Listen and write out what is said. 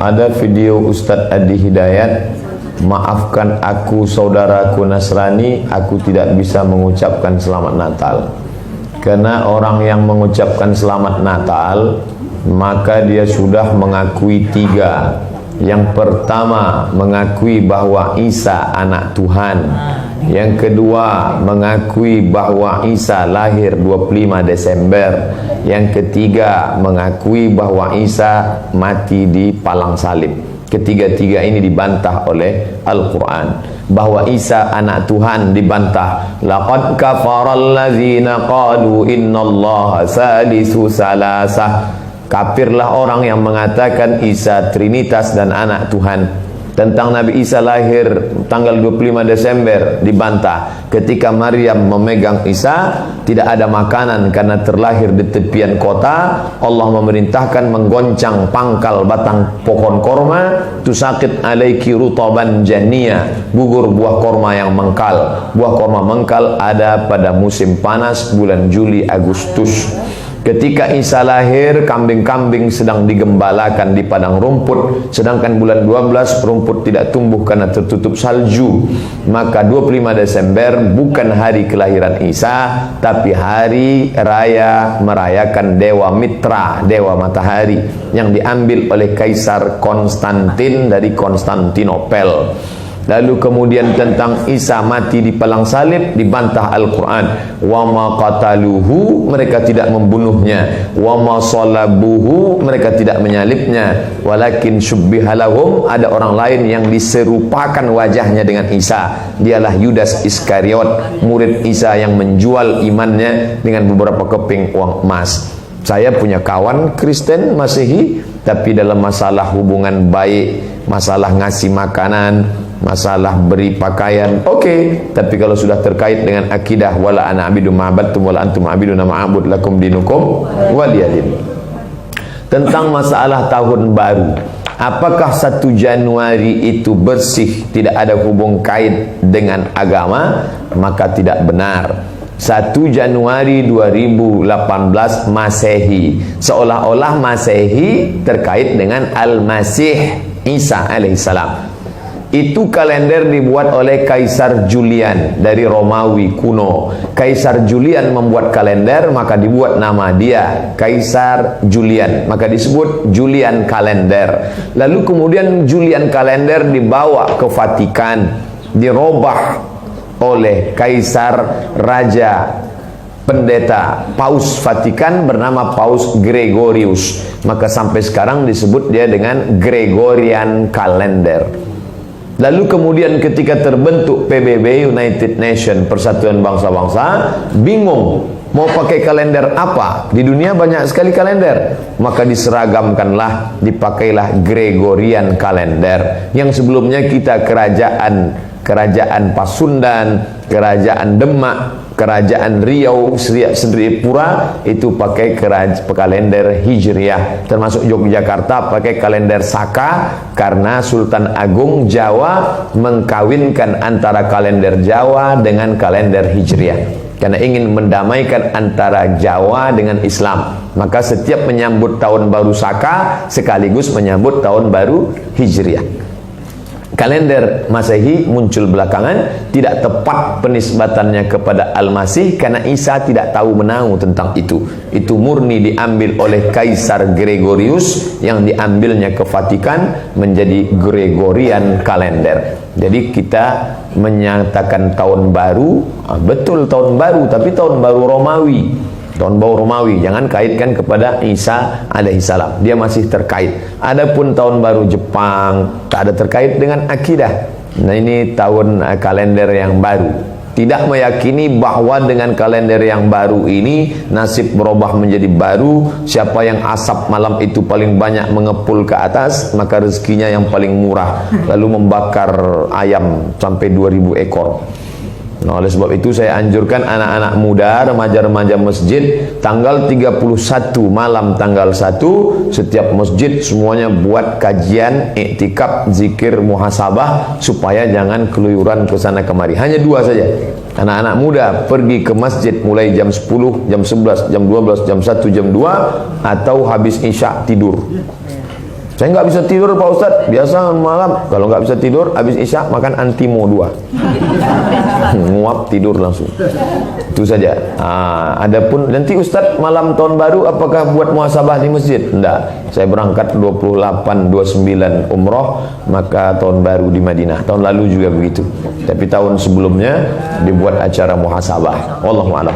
Ada video Ustadz Adi Hidayat, maafkan aku saudaraku Nasrani, aku tidak bisa mengucapkan selamat Natal. Karena orang yang mengucapkan selamat Natal, maka dia sudah mengakui tiga. Yang pertama, mengakui bahwa Isa anak Tuhan. Yang kedua, mengakui bahwa Isa lahir 25 Desember. Yang ketiga, mengakui bahwa Isa mati di palang salib. Ketiga-tiga ini dibantah oleh Al-Quran. Bahwa Isa anak Tuhan dibantah. Laqad kafaral ladzina qalu innallaha salisu salasah. Kafirlah orang yang mengatakan Isa Trinitas dan anak Tuhan. Tentang Nabi Isa lahir tanggal 25 Desember dibantah. Ketika Maryam memegang Isa, tidak ada makanan karena terlahir di tepian kota. Allah memerintahkan menggoncang pangkal batang pohon korma, tusakit alaiki rutaban jania, gugur buah korma yang mengkal. Buah korma mengkal ada pada musim panas bulan Juli Agustus. Ketika Isa lahir, kambing-kambing sedang digembalakan di padang rumput, sedangkan bulan 12 rumput tidak tumbuh karena tertutup salju. Maka 25 Desember bukan hari kelahiran Isa, tapi hari raya merayakan Dewa Mitra, Dewa Matahari, yang diambil oleh Kaisar Konstantin dari Konstantinopel. Lalu kemudian tentang Isa mati di palang salib dibantah Al-Quran. Wa ma qataluhu, mereka tidak membunuhnya. Wa ma salabuhu, mereka tidak menyalibnya. Walakin syubbihalahum, ada orang lain yang diserupakan wajahnya dengan Isa. Dialah Yudas Iskariot, murid Isa yang menjual imannya dengan beberapa keping uang emas. Saya punya kawan Kristen Masehi, tapi dalam masalah hubungan baik, masalah ngasih makanan, masalah beri pakaian, oke. Tapi kalau sudah terkait dengan akidah, wala ana abidu ma'abadtum wala antum abiduna ma'abud lakum dinukum waliyadin. Tentang masalah tahun baru, apakah 1 Januari itu bersih, tidak ada hubung kait dengan agama? Maka tidak benar. 1 Januari 2018 Masehi, seolah-olah Masehi terkait dengan Al-Masih Isa alaihissalam. Itu kalender dibuat oleh Kaisar Julian dari Romawi kuno. Kaisar Julian membuat kalender, maka dibuat nama dia Kaisar Julian, maka disebut Julian kalender. Lalu kemudian Julian kalender dibawa ke Vatikan, dirobah oleh Kaisar Raja Pendeta Paus Vatikan bernama Paus Gregorius. Maka sampai sekarang disebut dia dengan Gregorian kalender. Lalu kemudian ketika terbentuk PBB, United Nation, Persatuan Bangsa-Bangsa, bingung mau pakai kalender apa. Di dunia banyak sekali kalender, maka diseragamkanlah, dipakailah Gregorian kalender. Yang sebelumnya kita kerajaan Pasundan, kerajaan Demak, kerajaan Riau, Sendripura itu pakai kalender Hijriah. Termasuk Yogyakarta pakai kalender Saka, karena Sultan Agung Jawa mengkawinkan antara kalender Jawa dengan kalender Hijriah, karena ingin mendamaikan antara Jawa dengan Islam. Maka setiap menyambut tahun baru Saka sekaligus menyambut tahun baru Hijriah. Kalender Masehi muncul belakangan, tidak tepat penisbatannya kepada Al-Masih karena Isa tidak tahu menahu tentang itu. Itu murni diambil oleh Kaisar Gregorius, yang diambilnya ke Vatikan menjadi Gregorian kalender. Jadi kita menyatakan tahun baru, betul tahun baru, tapi tahun baru Romawi. Tahun baru Romawi, jangan kaitkan kepada Isa alaihissalam, dia masih terkait. Adapun tahun baru Jepang tak ada terkait dengan akidah. Nah, ini tahun kalender yang baru. Tidak meyakini bahwa dengan kalender yang baru ini nasib berubah menjadi baru. Siapa yang asap malam itu paling banyak mengepul ke atas, maka rezekinya yang paling murah. Lalu membakar ayam sampai 2000 ekor. Nah, oleh sebab itu saya anjurkan anak-anak muda, remaja-remaja masjid, tanggal 31 malam tanggal 1 setiap masjid semuanya buat kajian, iktikaf, zikir, muhasabah, supaya jangan keluyuran ke sana kemari. Hanya 2 saja. Anak-anak muda pergi ke masjid mulai jam 10, jam 11, jam 12, jam 1, jam 2, atau habis isya tidur. Saya nggak bisa tidur Pak Ustadz. Biasa malam kalau nggak bisa tidur, habis isya makan antimo 2. Nguap tidur langsung. Itu saja. Adapun nanti Ustadz malam tahun baru apakah buat muhasabah di masjid? Enggak. Saya berangkat 28-29 umroh, maka tahun baru di Madinah. Tahun lalu juga begitu. Tapi tahun sebelumnya dibuat acara muhasabah. Wallahu a'lam.